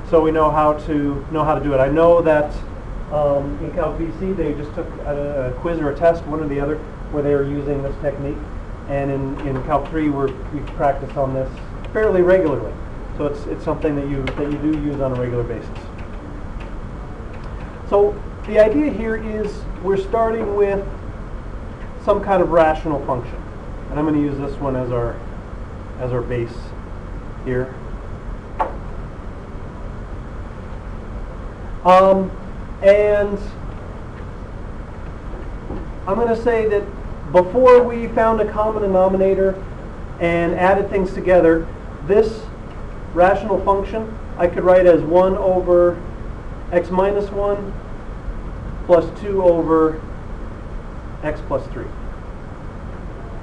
so we know how to do it. I know that in Calc BC they just took a quiz or a test, one or the other, where they were using this technique, and in Calc 3 we practice on this fairly regularly. So it's something that you do use on a regular basis. So the idea here is we're starting with some kind of rational function, and I'm going to use this one as our base here. And I'm going to say that before we found a common denominator and added things together, this rational function I could write as 1 over x minus 1 plus 2 over x plus 3.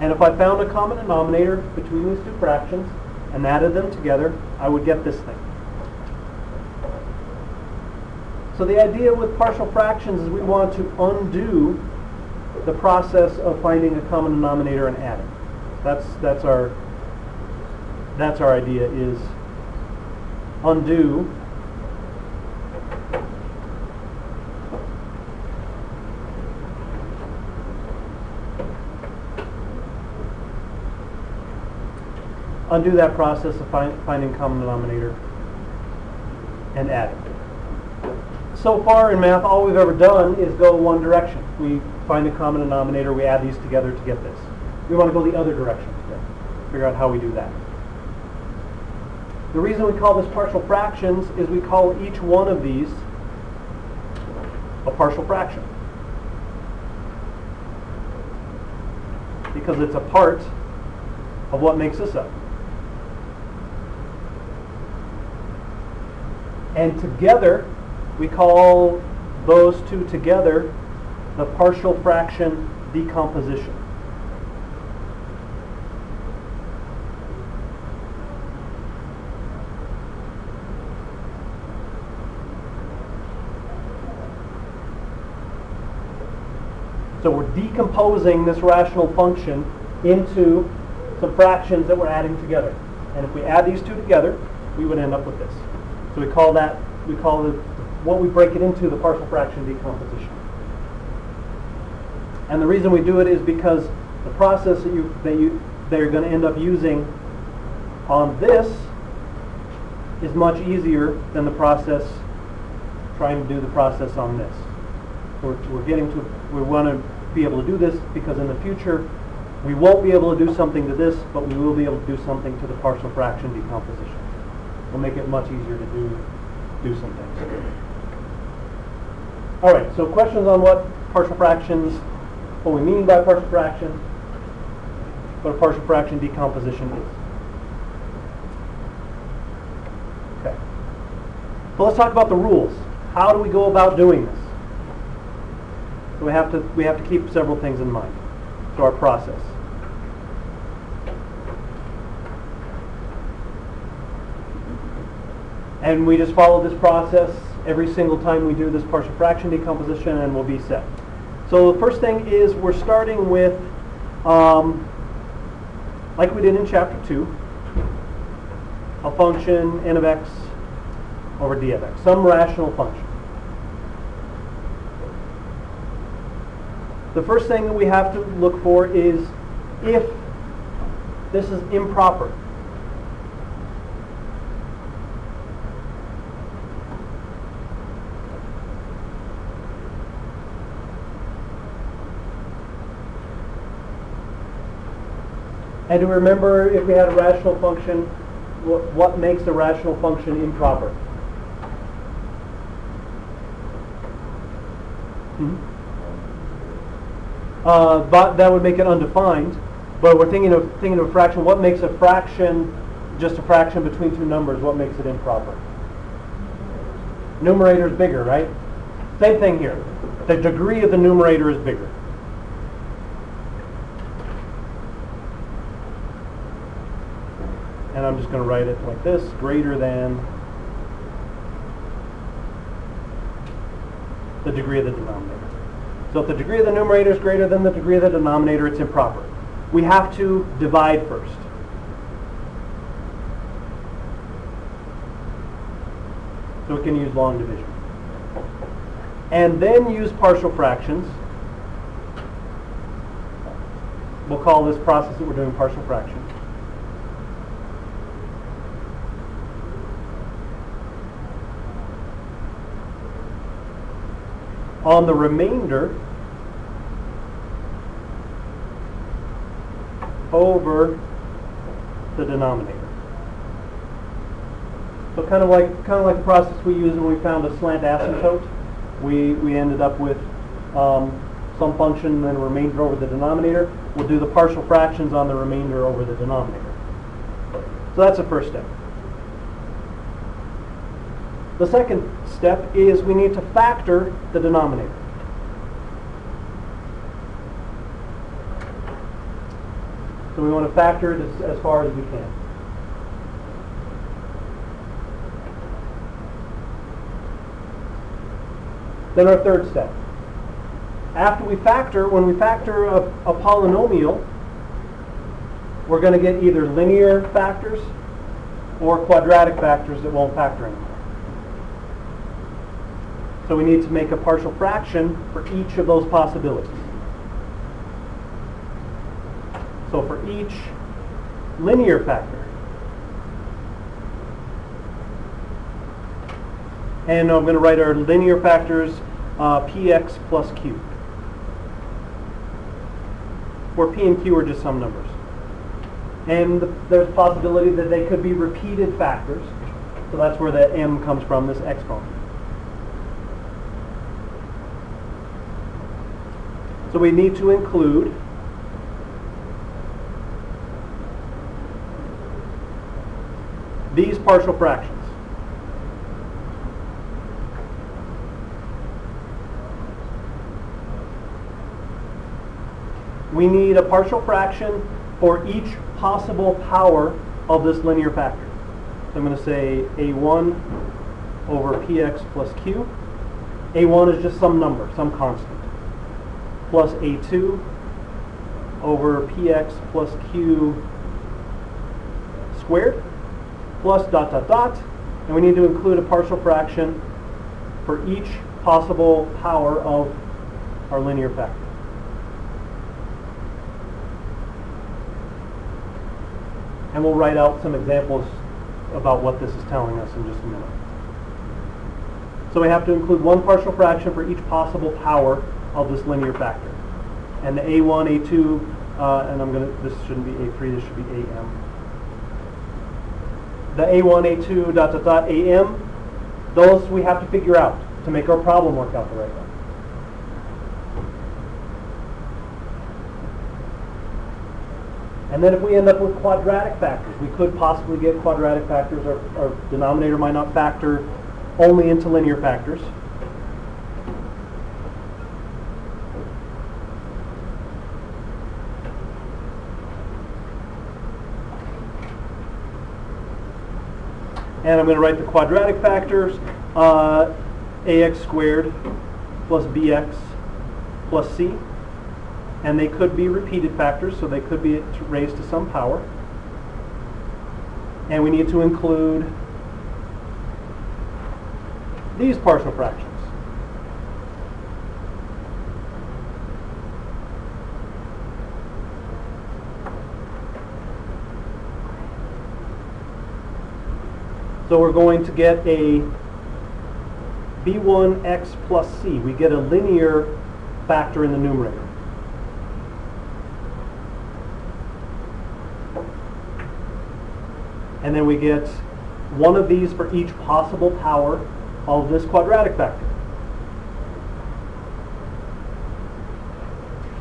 And if I found a common denominator between these two fractions and added them together, I would get this thing. So the idea with partial fractions is we want to undo the process of finding a common denominator and adding. That's our idea, is undo that process of finding common denominator and adding. So far in math, all we've ever done is go one direction. We find a common denominator, we add these together to get this. We want to go the other direction today. Figure out how we do that. The reason we call this partial fractions is we call each one of these a partial fraction, because it's a part of what makes this up. And together, we call those two together the partial fraction decomposition. So we're decomposing this rational function into some fractions that we're adding together. And if we add these two together, we would end up with this. So we call what we break it into the partial fraction decomposition. And the reason we do it is because the process that they're going to end up using on this is much easier than the process trying to do the process on this. We want to be able to do this because in the future we won't be able to do something to this, but we will be able to do something to the partial fraction decomposition. We'll make it much easier to do some things. All right, so questions on what partial fractions, what we mean by partial fractions, what a partial fraction decomposition is. Okay. So let's talk about the rules. How do we go about doing this? So we have to keep several things in mind. So our process. And we just follow this process every single time we do this partial fraction decomposition, and we'll be set. So the first thing is we're starting with, like we did in chapter 2, a function n of x over d of x, some rational function. The first thing that we have to look for is if this is improper. And to remember, if we had a rational function, what makes a rational function improper? But that would make it undefined. But we're thinking of a fraction. What makes a fraction just a fraction between two numbers? What makes it improper? Numerator is bigger, right? Same thing here. The degree of the numerator is bigger. And I'm just going to write it like this, greater than the degree of the denominator. So if the degree of the numerator is greater than the degree of the denominator, it's improper. We have to divide first. So we can use long division. And then use partial fractions. We'll call this process that we're doing partial fractions. On the remainder over the denominator. So kind of like the process we used when we found a slant asymptote. We ended up with some function and then a remainder over the denominator. We'll do the partial fractions on the remainder over the denominator. So that's the first step. The second step is we need to factor the denominator. So we want to factor it as far as we can. Then our third step. After we factor, when we factor a polynomial, we're going to get either linear factors or quadratic factors that won't factor anymore. So we need to make a partial fraction for each of those possibilities. So for each linear factor, and I'm going to write our linear factors px plus q, where p and q are just some numbers. And there's a possibility that they could be repeated factors. So that's where the m comes from, this exponent. So we need to include these partial fractions. We need a partial fraction for each possible power of this linear factor. So I'm going to say a1 over px plus q. a1 is just some number, some constant, plus a2 over px plus q squared, plus dot dot dot, and we need to include a partial fraction for each possible power of our linear factor. And we'll write out some examples about what this is telling us in just a minute. So we have to include one partial fraction for each possible power of this linear factor. And the a1, a2, and this shouldn't be a3, this should be am. The a1, a2, dot dot dot, am, those we have to figure out to make our problem work out the right way. And then if we end up with quadratic factors, we could possibly get quadratic factors. Our denominator might not factor only into linear factors. And I'm going to write the quadratic factors, ax squared plus bx plus c. And they could be repeated factors, so they could be raised to some power. And we need to include these partial fractions. So we're going to get a b1x plus c. We get a linear factor in the numerator. And then we get one of these for each possible power of this quadratic factor,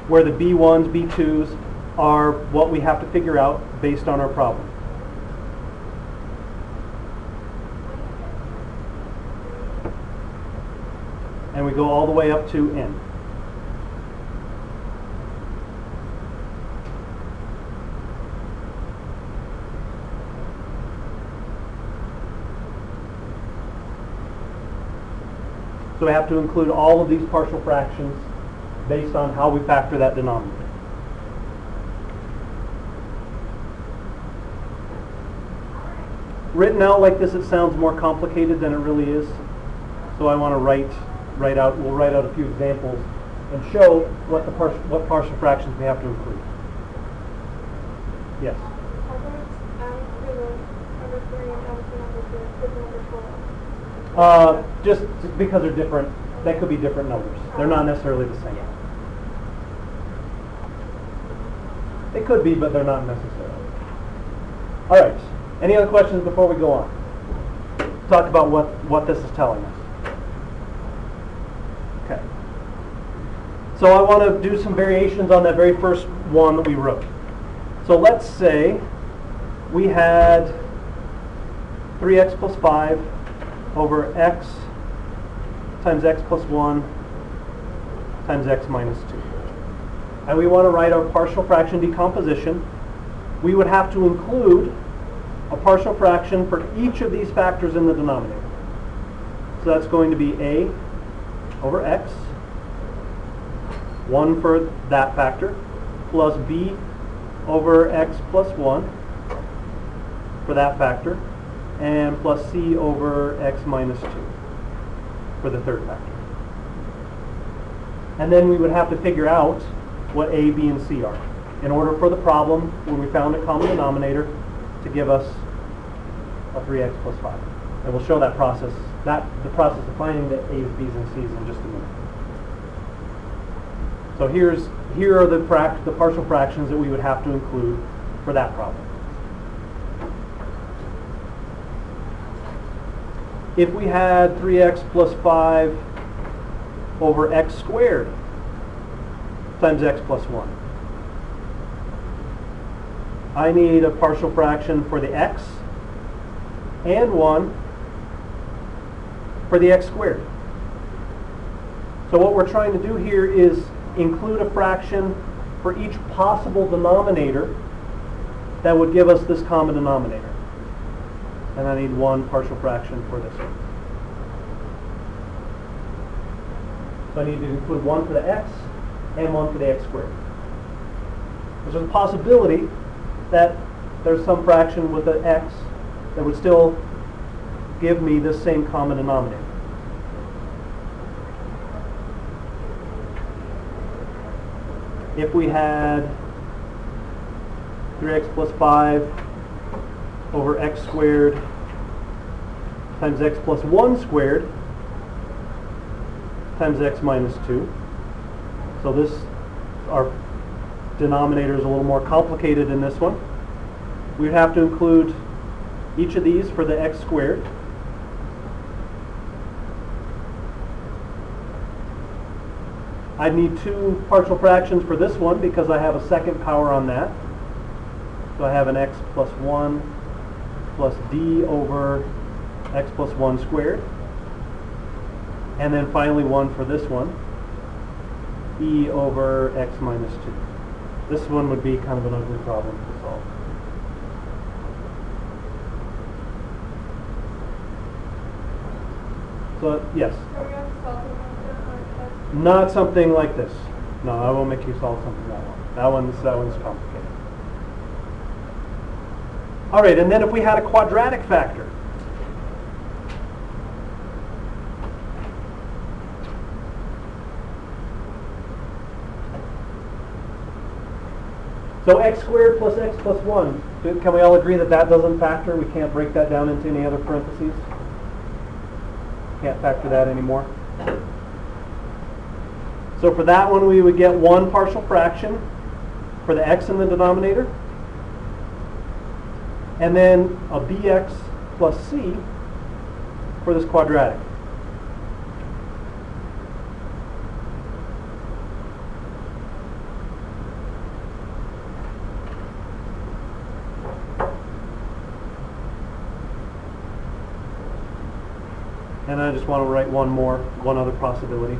where the b1s, b2s are what we have to figure out based on our problem. And we go all the way up to n. So we have to include all of these partial fractions based on how we factor that denominator. written out like this, it sounds more complicated than it really is. So I want to write out. We'll write out a few examples and show what partial fractions we have to include. Yes. Just because they're different, that could be different numbers. They're not necessarily the same. They could be, but they're not necessarily. All right. Any other questions before we go on? Talk about what this is telling us. Okay. So I want to do some variations on that very first one that we wrote. So let's say we had 3x plus 5 over x times x plus 1 times x minus 2. And we want to write our partial fraction decomposition. We would have to include a partial fraction for each of these factors in the denominator. So that's going to be a over x, 1 for that factor, plus b over x plus 1 for that factor, and plus c over x minus 2 for the third factor. And then we would have to figure out what a, b, and c are in order for the problem, when we found a common denominator, to give us a 3x plus 5. And we'll show that process, the process of finding the a's, b's, and c's in just a minute. So here are the partial fractions that we would have to include for that problem. If we had 3x plus 5 over x squared times x plus 1, I need a partial fraction for the x and 1 for the x squared. So what we're trying to do here is include a fraction for each possible denominator that would give us this common denominator. And I need one partial fraction for this one. So I need to include 1 for the x and 1 for the x squared. There's a possibility that there's some fraction with the x that would still give me this same common denominator. If we had 3x plus 5 over x squared times x plus 1 squared times x minus 2. So this, our denominator is a little more complicated in this one. We'd have to include each of these for the x squared. I'd need 2 partial fractions for this one because I have a second power on that. So I have an x plus 1 plus d over x plus 1 squared. And then finally 1 for this one, e over x minus 2. This one would be kind of an ugly problem to solve. So, yes? Not something like this. No, I won't make you solve something like that one. That one's complicated. All right, and then if we had a quadratic factor. So x squared plus x plus 1. Can we all agree that that doesn't factor? We can't break that down into any other parentheses? Can't factor that anymore? So for that one, we would get 1 partial fraction for the x in the denominator, and then a bx plus c for this quadratic. And I just want to write one other possibility.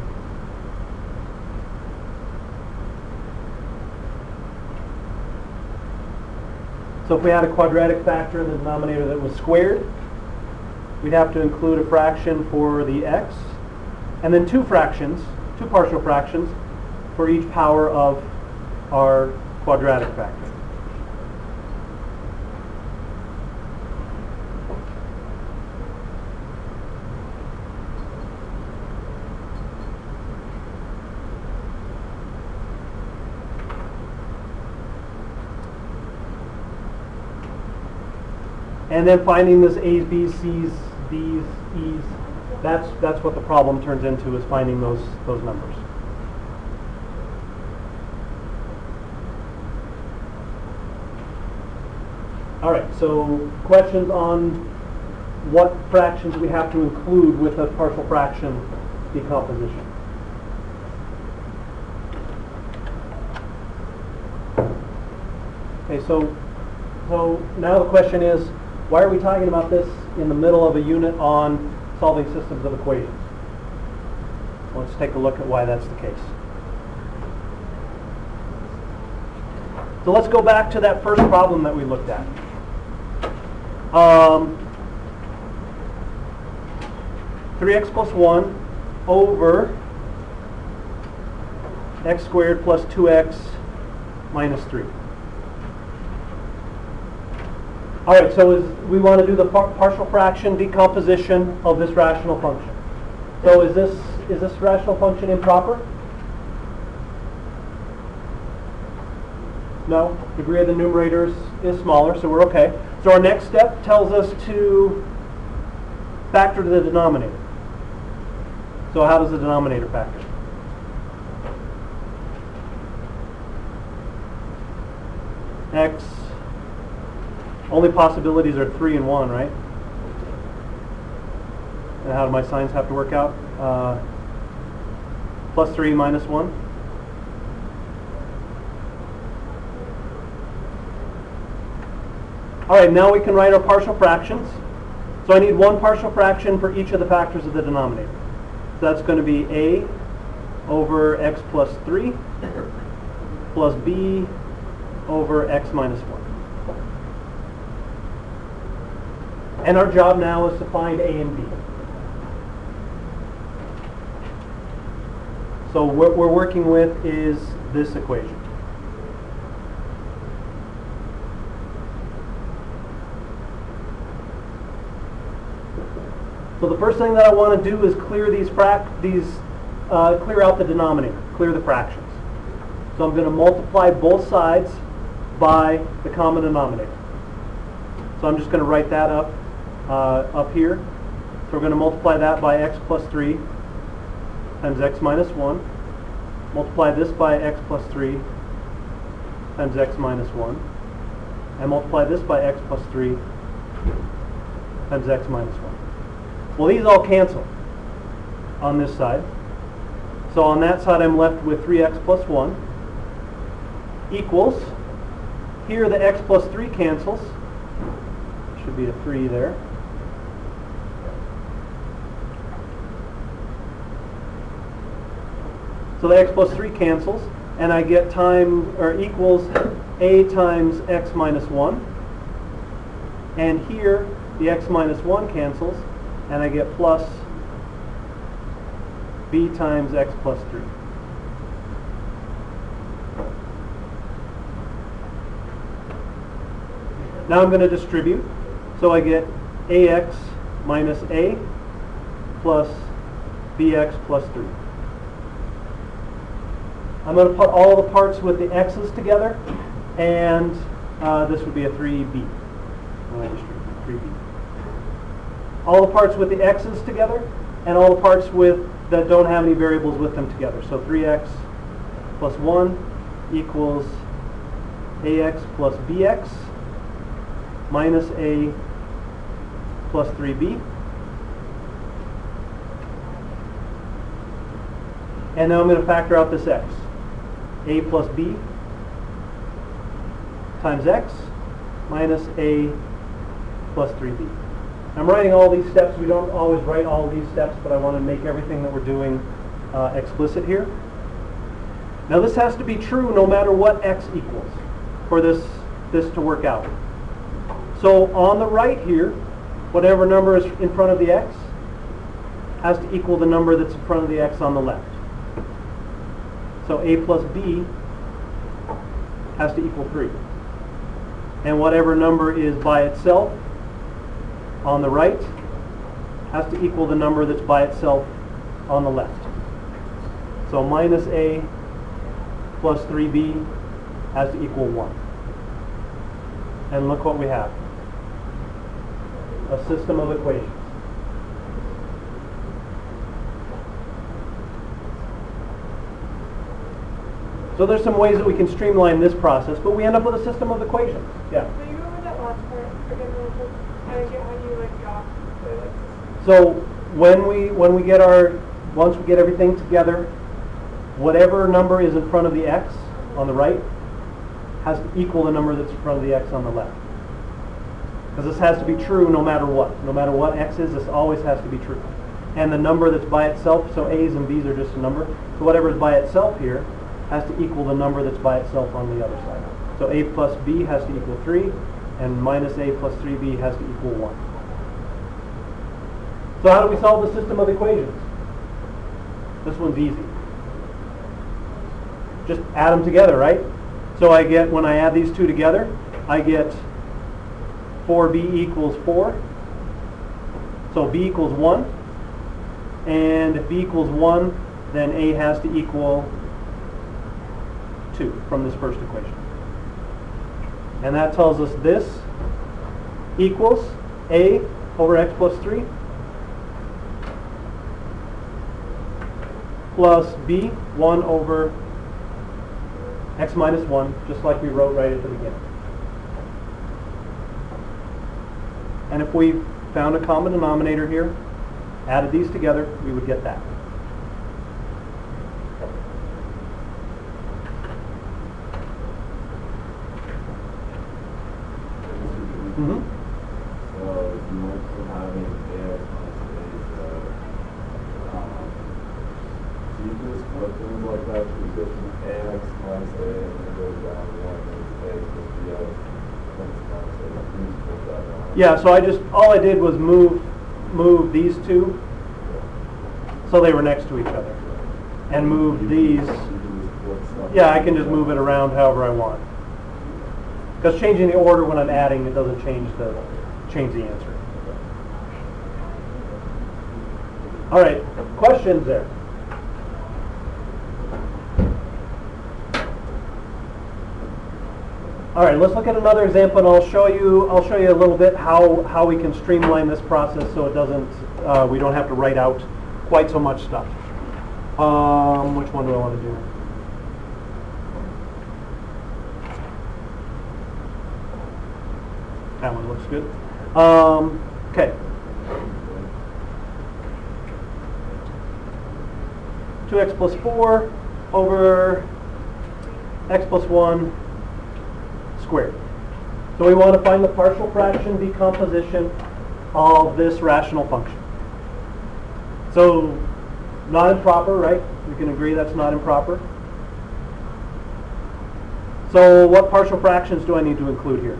So if we had a quadratic factor in the denominator that was squared, we'd have to include a fraction for the x, and then 2 partial fractions, for each power of our quadratic factor. And then finding this A's, B's, C's, D's, E's, that's what the problem turns into, is finding those numbers. All right, so questions on what fractions we have to include with a partial fraction decomposition? Okay, so now the question is, why are we talking about this in the middle of a unit on solving systems of equations? Let's take a look at why that's the case. So let's go back to that first problem that we looked at. 3x plus 1 over x squared plus 2x minus 3. All right, so we want to do the partial fraction decomposition of this rational function. So is this rational function improper? No, degree of the numerators is smaller, so we're okay. So our next step tells us to factor to the denominator. So how does the denominator factor? X, only possibilities are 3 and 1, right? And how do my signs have to work out? Plus 3 minus 1. All right, now we can write our partial fractions. So I need one partial fraction for each of the factors of the denominator. So that's going to be a over x plus 3 plus b over x minus 1. And our job now is to find a and b. So what we're working with is this equation. So the first thing that I want to do is clear clear out the denominator, clear the fractions. So I'm going to multiply both sides by the common denominator. So I'm just going to write that up here. So we're going to multiply that by x plus 3 times x minus 1. Multiply this by x plus 3 times x minus 1. And multiply this by x plus 3 times x minus 1. Well, these all cancel on this side. So on that side, I'm left with 3x plus 1 equals, here the x plus 3 cancels. Should be a 3 there. So the x plus 3 cancels, and I get equals a times x minus 1. And here, the x minus 1 cancels, and I get plus b times x plus 3. Now I'm going to distribute. So I get ax minus a plus bx plus 3. I'm going to put all the parts with the x's together, and this would be a 3b. When I distribute 3b. All the parts with the x's together, and all the parts that don't have any variables with them together. So 3x plus 1 equals ax plus bx minus a plus 3b. And now I'm going to factor out this x. A plus b times x minus a plus 3b. I'm writing all these steps. We don't always write all these steps, but I want to make everything that we're doing explicit here. Now this has to be true no matter what x equals for this to work out. So on the right here, whatever number is in front of the x has to equal the number that's in front of the x on the left. So a plus b has to equal 3. And whatever number is by itself on the right has to equal the number that's by itself on the left. So minus a plus 3b has to equal 1. And look what we have. a system of equations. So there's some ways that we can streamline this process, but we end up with a system of equations. Yeah. So you go over that last part again, real quick. I didn't get how you like got the like. So when we get once we get everything together, whatever number is in front of the x on the right has to equal the number that's in front of the x on the left. Because this has to be true no matter what. No matter what x is, this always has to be true. And the number that's by itself, so a's and b's are just a number, so whatever is by itself here has to equal the number that's by itself on the other side. So a plus b has to equal 3, and minus a plus 3b has to equal 1. So how do we solve the system of equations? This one's easy. Just add them together, right? So I get, when I add these two together, I get 4b equals 4. So b equals 1. And if b equals 1, then a has to equal 2 from this first equation. And that tells us this equals a over x plus 3 plus b 1 over x minus 1, just like we wrote right at the beginning. And if we found a common denominator here, added these together, we would get that. Mm-hmm. So if you went from having ax minus a, so you can just flip things like that. You go from ax minus a and then go down 1 and a plus bx minus a. You just flip that down. Yeah, so all I did was move these two so they were next to each other. And move these. Yeah, I can just move it around however I want. Because changing the order when I'm adding, it doesn't change the answer. All right, questions there? All right, let's look at another example, and I'll show you a little bit how we can streamline this process so it doesn't we don't have to write out quite so much stuff. Which one do I want to do? That one looks good. Okay. 2x plus 4 over x plus 1 squared. So we want to find the partial fraction decomposition of this rational function. So not improper, right? We can agree that's not improper. So what partial fractions do I need to include here?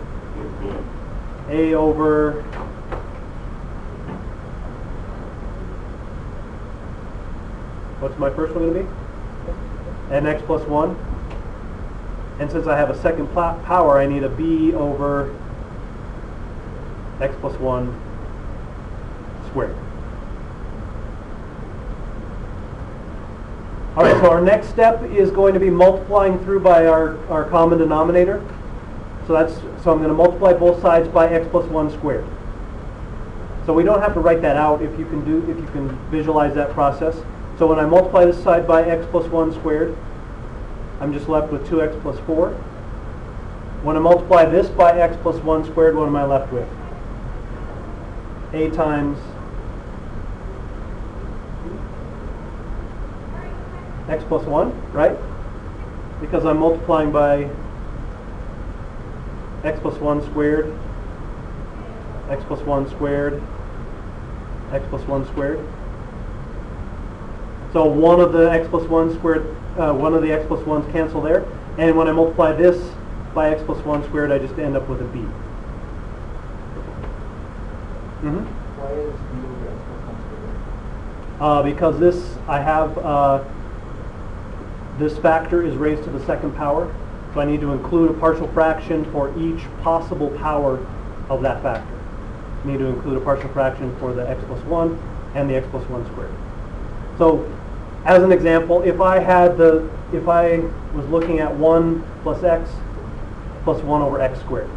A over what's my first one going to be? And x plus 1. And since I have a second power, I need a b over x plus 1 squared. All right, so our next step is going to be multiplying through by our common denominator. So I'm going to multiply both sides by x plus 1 squared. So we don't have to write that out if you can visualize that process. So when I multiply this side by x plus 1 squared, I'm just left with 2x plus 4. When I multiply this by x plus 1 squared, what am I left with? A times x plus 1, right? Because I'm multiplying by x plus 1 squared, x plus 1 squared, x plus 1 squared. So one of the x plus 1 squared, one of the x plus 1's cancel there. And when I multiply this by x plus 1 squared, I just end up with a b. Mm-hmm. Why is b over x plus 1 squared? Because I have this factor is raised to the second power. So I need to include a partial fraction for each possible power of that factor. I need to include a partial fraction for the x plus 1 and the x plus 1 squared. So as an example, if I was looking at 1 plus x plus 1 over x squared.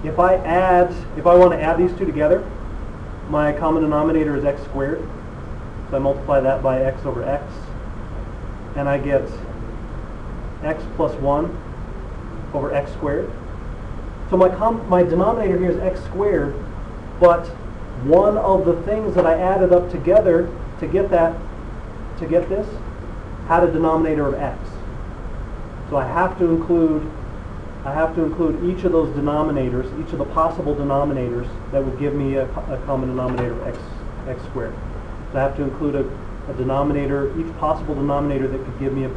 if I want to add these two together, my common denominator is x squared. So I multiply that by x over x, and I get x plus 1 over x squared. So my denominator here is x squared, but one of the things that I added up together to get this had a denominator of x. So I have to include each of those denominators, each of the possible denominators that would give me a common denominator of x squared. So I have to include a denominator, each possible denominator that could give me a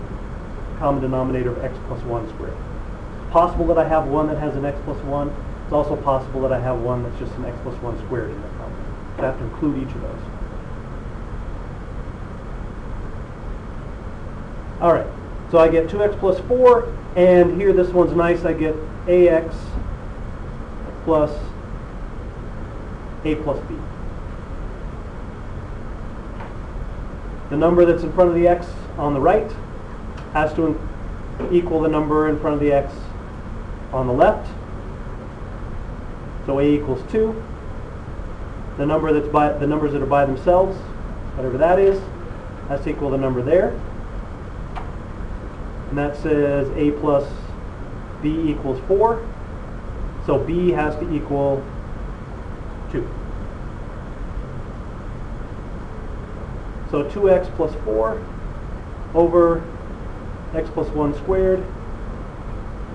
common denominator of x plus 1 squared. It's possible that I have one that has an x plus 1. It's also possible that I have one that's just an x plus 1 squared in that common. So I have to include each of those. All right, so I get 2x plus 4, and here this one's nice. I get ax plus a plus b. The number that's in front of the x on the right has to equal the number in front of the x on the left. So a equals 2. The numbers that are by themselves, whatever that is, has to equal the number there. And that says a plus b equals 4. So b has to equal 2. So 2x plus 4 over x plus 1 squared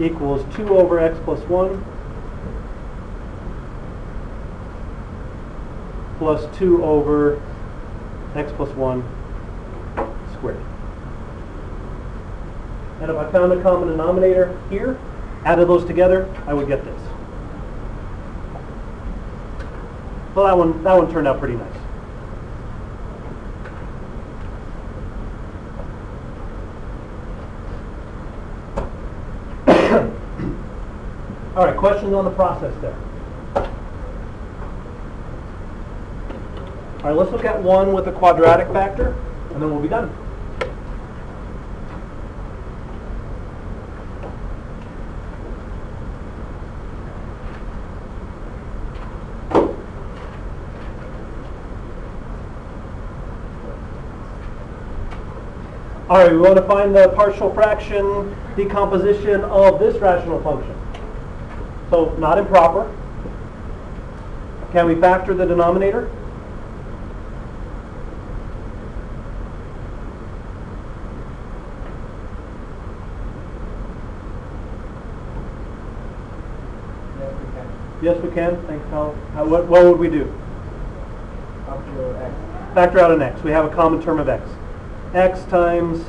equals 2 over x plus 1 plus 2 over x plus 1 squared. And if I found a common denominator here, added those together, I would get this. So that one turned out pretty nice. All right, questions on the process there? All right, let's look at one with a quadratic factor, and then we'll be done. All right, we want to find the partial fraction decomposition of this rational function. So, not improper. Can we factor the denominator? Yes, we can. Thanks, Colin. What would we do? Factor x. Factor out an x. We have a common term of x. X times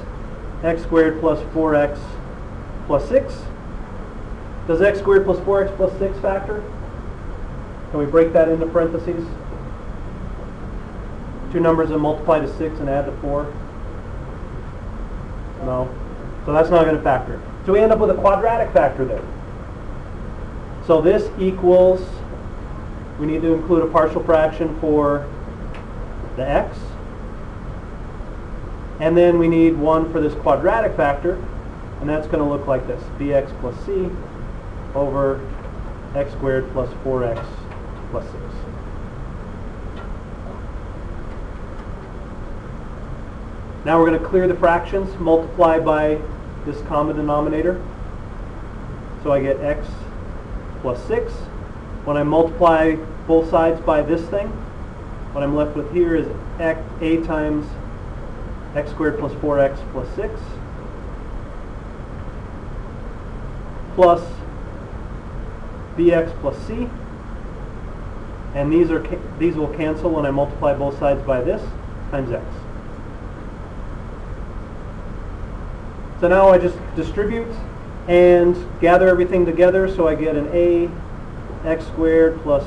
x squared plus 4x plus 6. Does x squared plus 4x plus 6 factor? Can we break that into parentheses? Two numbers that multiply to 6 and add to 4? No. So that's not going to factor. So we end up with a quadratic factor there. So this equals, we need to include a partial fraction for the x. And then we need one for this quadratic factor, and that's going to look like this. bx plus c over x squared plus 4x plus 6. Now we're going to clear the fractions, multiply by this common denominator. So I get x plus 6. When I multiply both sides by this thing, what I'm left with here is a times x squared plus 4x plus 6 plus bx plus c, and these will cancel when I multiply both sides by this, times x. So now I just distribute and gather everything together, so I get an a x squared plus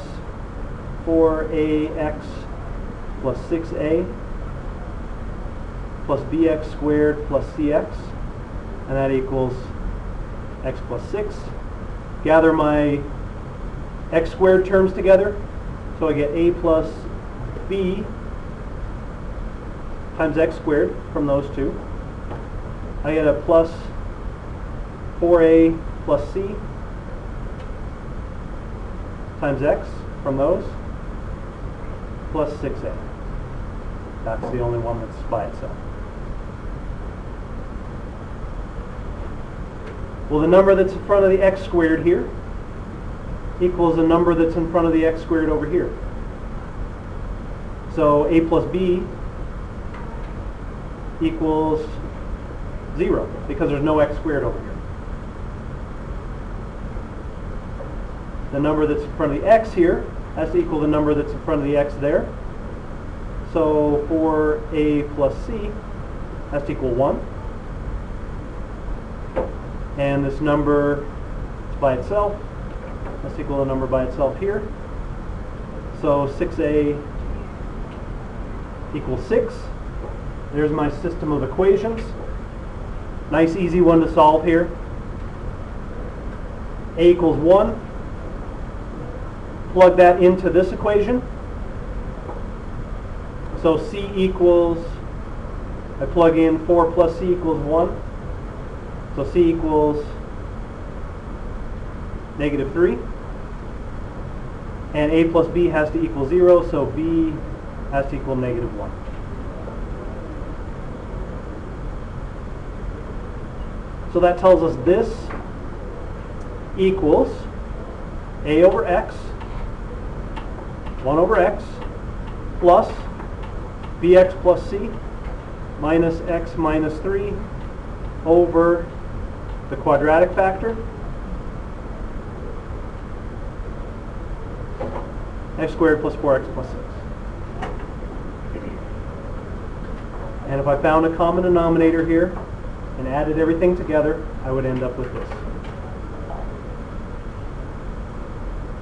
4ax plus 6a plus bx squared plus cx, and that equals x plus 6. Gather my x squared terms together, so I get a plus b times x squared from those two. I get a plus 4a plus c times x from those, plus 6a. That's the only one that's by itself. Well, the number that's in front of the x squared here equals the number that's in front of the x squared over here. So a plus b equals 0, because there's no x squared over here. The number that's in front of the x here has to equal the number that's in front of the x there. So for a plus c has to equal 1. And this number is by itself has to equal the number by itself here. So 6a equals 6. There's my system of equations. Nice easy one to solve here. A equals 1. Plug that into this equation. So c equals, I plug in 4 plus c equals 1. So c equals -3. And a plus b has to equal 0, so b has to equal -1. So that tells us this equals a over x, 1 over x, plus bx plus c minus x minus 3 over the quadratic factor, x squared plus 4x plus 6. And if I found a common denominator here and added everything together, I would end up with this.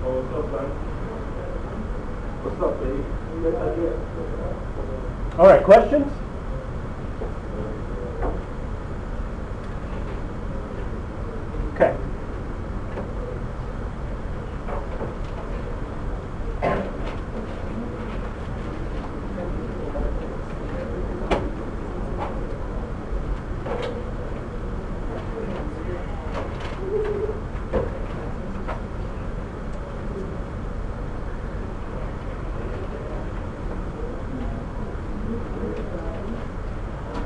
Oh, what's up, man? What's up, baby? Good idea. All right, questions? Okay.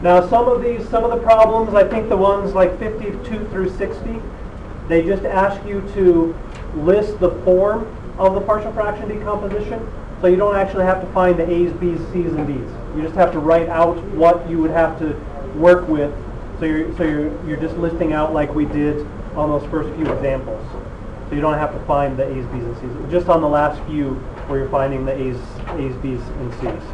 Now some of the problems, I think the ones like 52 through 60, they just ask you to list the form of the partial fraction decomposition. So you don't actually have to find the a's, b's, c's, and d's. You just have to write out what you would have to work with. So you're just listing out like we did on those first few examples. So you don't have to find the a's, b's, and c's. Just on the last few where you're finding the a's, b's, and c's.